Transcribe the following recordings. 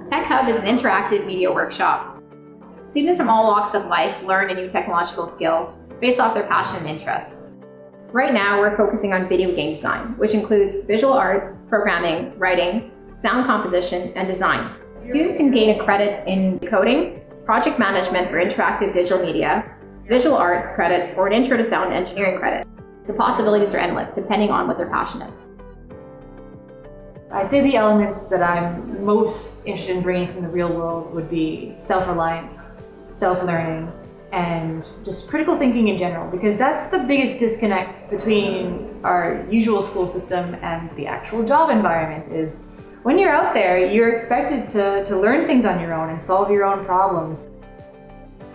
Tech Hub is an interactive media workshop. Students from all walks of life learn a new technological skill based off their passion and interests. Right now, we're focusing on video game design, which includes visual arts, programming, writing, sound composition, and design. Students can gain a credit in coding, project management for interactive digital media, visual arts credit, or an intro to sound engineering credit. The possibilities are endless, depending on what their passion is. I'd say the elements that I'm most interested in bringing from the real world would be self-reliance, self-learning, and just critical thinking in general, because that's the biggest disconnect between our usual school system and the actual job environment. Is when you're out there, you're expected to learn things on your own and solve your own problems.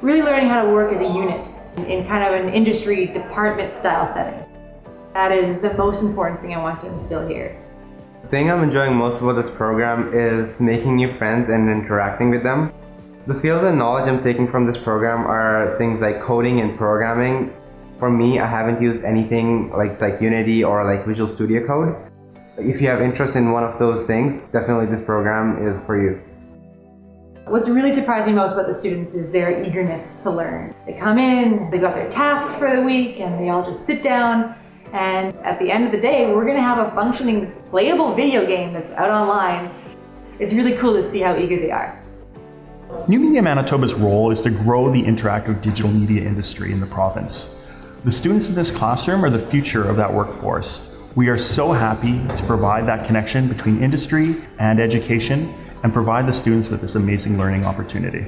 Really learning how to work as a unit in kind of an industry department style setting. That is the most important thing I want to instill here. The thing I'm enjoying most about this program is making new friends and interacting with them. The skills and knowledge I'm taking from this program are things like coding and programming. For me, I haven't used anything like Unity or like Visual Studio Code. If you have interest in one of those things, definitely this program is for you. What's really surprised me most about the students is their eagerness to learn. They come in, they've got their tasks for the week, and they all just sit down. And at the end of the day, we're going to have a functioning, playable video game that's out online. It's really cool to see how eager they are. New Media Manitoba's role is to grow the interactive digital media industry in the province. The students in this classroom are the future of that workforce. We are so happy to provide that connection between industry and education and provide the students with this amazing learning opportunity.